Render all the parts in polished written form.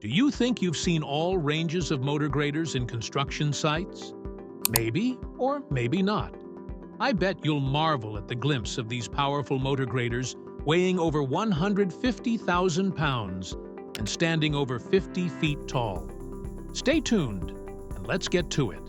Do you think you've seen all ranges of motor graders in construction sites? Maybe, or maybe not. I bet you'll marvel at the glimpse of these powerful motor graders weighing over 150,000 pounds and standing over 50 feet tall. Stay tuned, and let's get to it.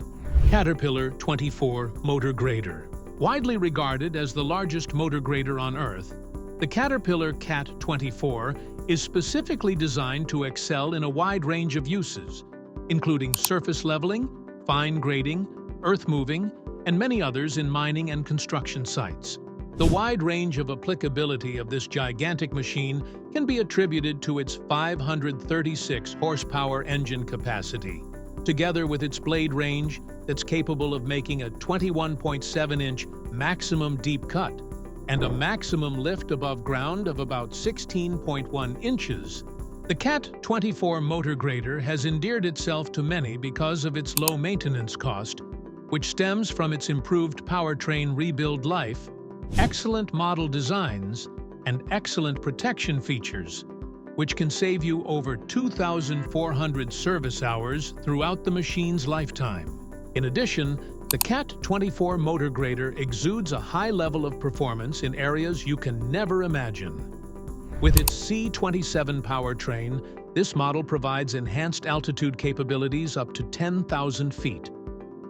Caterpillar 24 Motor Grader. Widely regarded as the largest motor grader on Earth, the Caterpillar CAT 24 is specifically designed to excel in a wide range of uses, including surface leveling, fine grading, earth moving, and many others in mining and construction sites. The wide range of applicability of this gigantic machine can be attributed to its 536 horsepower engine capacity, together with its blade range that's capable of making a 21.7-inch maximum deep cut and a maximum lift above ground of about 16.1 inches. The CAT 24 motor grader has endeared itself to many because of its low maintenance cost, which stems from its improved powertrain rebuild life, excellent model designs, and excellent protection features, which can save you over 2,400 service hours throughout the machine's lifetime. In addition, the CAT 24 motor grader exudes a high level of performance in areas you can never imagine. With its C27 powertrain, this model provides enhanced altitude capabilities up to 10,000 feet,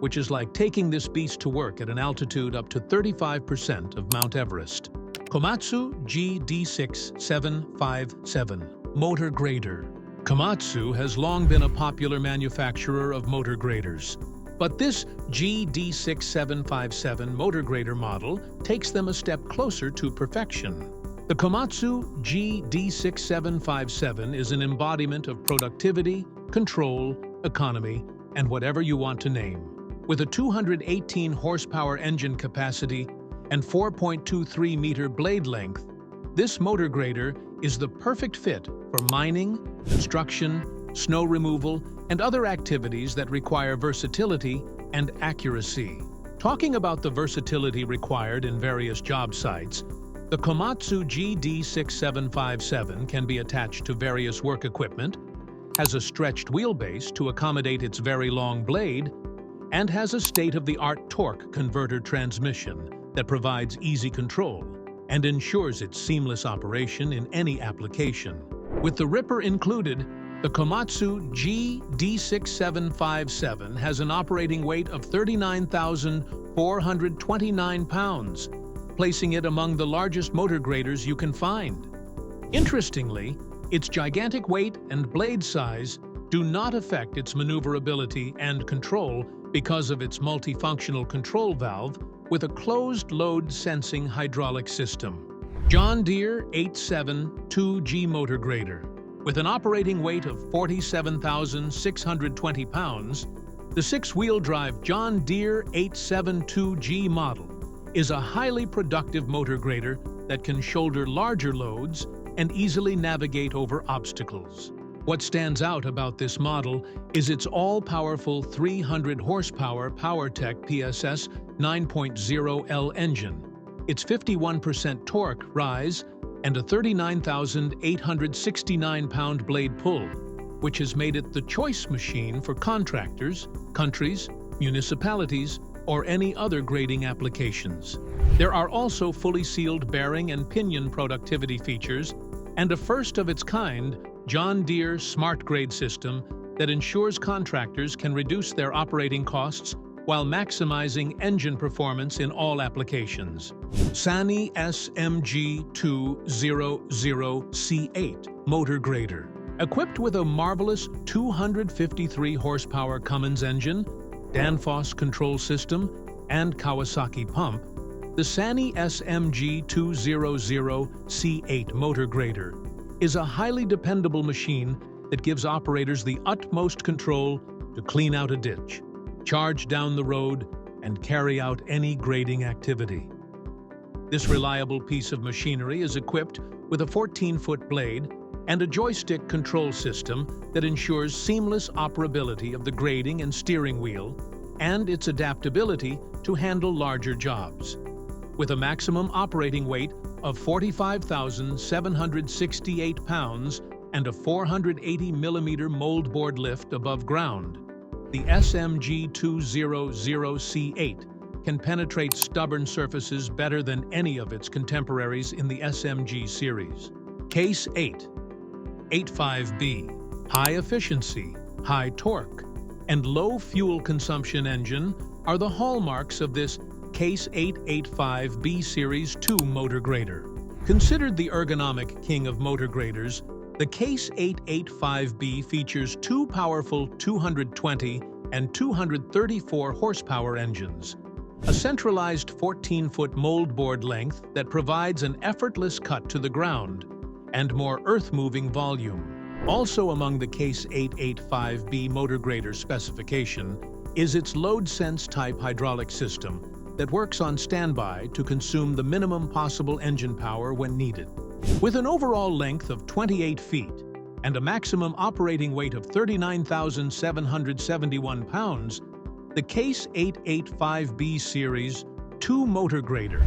which is like taking this beast to work at an altitude up to 35% of Mount Everest. Komatsu GD675-7 Motor Grader. Komatsu has long been a popular manufacturer of motor graders, but this GD675-7 motor grader model takes them a step closer to perfection. The Komatsu GD675-7 is an embodiment of productivity, control, economy, and whatever you want to name. With a 218 horsepower engine capacity and 4.23-meter blade length, this motor grader is the perfect fit for mining, construction, snow removal, and other activities that require versatility and accuracy. Talking about the versatility required in various job sites, the Komatsu GD675-7 can be attached to various work equipment, has a stretched wheelbase to accommodate its very long blade, and has a state-of-the-art torque converter transmission that provides easy control and ensures its seamless operation in any application. With the ripper included, the Komatsu GD675-7 has an operating weight of 39,429 pounds, placing it among the largest motor graders you can find. Interestingly, its gigantic weight and blade size do not affect its maneuverability and control because of its multifunctional control valve with a closed-load sensing hydraulic system. John Deere 872G motor grader. With an operating weight of 47,620 pounds, the six-wheel drive John Deere 872G model is a highly productive motor grader that can shoulder larger loads and easily navigate over obstacles. What stands out about this model is its all-powerful 300 horsepower PowerTech PSS 9.0L engine, its 51% torque rise, and a 39,869-pound blade pull, which has made it the choice machine for contractors, countries, municipalities, or any other grading applications. There are also fully sealed bearing and pinion productivity features and a first-of-its-kind John Deere Smart Grade system that ensures contractors can reduce their operating costs while maximizing engine performance in all applications. Sany SMG200C-8 motor grader. Equipped with a marvelous 253 horsepower Cummins engine, Danfoss control system, and Kawasaki pump, the Sany SMG200C-8 motor grader is a highly dependable machine that gives operators the utmost control to clean out a ditch, charge down the road, and carry out any grading activity. This reliable piece of machinery is equipped with a 14-foot blade and a joystick control system that ensures seamless operability of the grading and steering wheel and its adaptability to handle larger jobs. With a maximum operating weight of 45,768 pounds and a 480mm moldboard lift above ground. The SMG200C-8 can penetrate stubborn surfaces better than any of its contemporaries in the SMG series. Case 8. 85B. High efficiency, high torque, and low fuel consumption engine are the hallmarks of this Case 885B Series 2 motor grader. Considered the ergonomic king of motor graders, the Case 885B features two powerful 220 and 234 horsepower engines, a centralized 14-foot moldboard length that provides an effortless cut to the ground, and more earth-moving volume. Also among the Case 885B motor grader specification is its load-sense-type hydraulic system that works on standby to consume the minimum possible engine power when needed. With an overall length of 28 feet and a maximum operating weight of 39,771 pounds, the Case 885B Series 2 motor grader,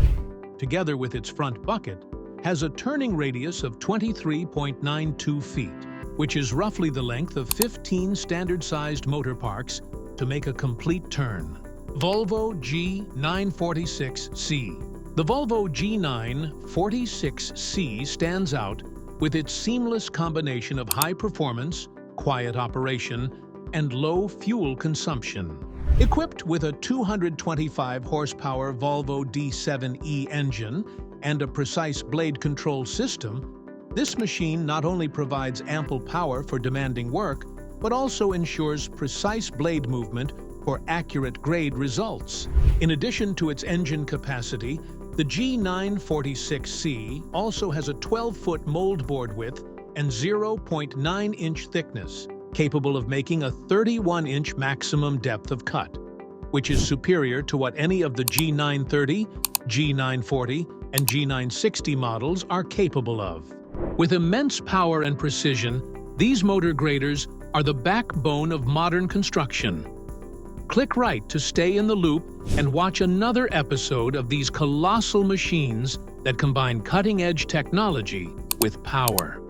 together with its front bucket, has a turning radius of 23.92 feet, which is roughly the length of 15 standard-sized motor parks to make a complete turn. Volvo G946C. The Volvo G946C stands out with its seamless combination of high performance, quiet operation, and low fuel consumption. Equipped with a 225 horsepower Volvo D7e engine and a precise blade control system, this machine not only provides ample power for demanding work, but also ensures precise blade movement for accurate grade results. In addition to its engine capacity, the G946C also has a 12-foot moldboard width and 0.9-inch thickness, capable of making a 31-inch maximum depth of cut, which is superior to what any of the G930, G940, and G960 models are capable of. With immense power and precision, these motor graders are the backbone of modern construction. Click right to stay in the loop and watch another episode of these colossal machines that combine cutting-edge technology with power.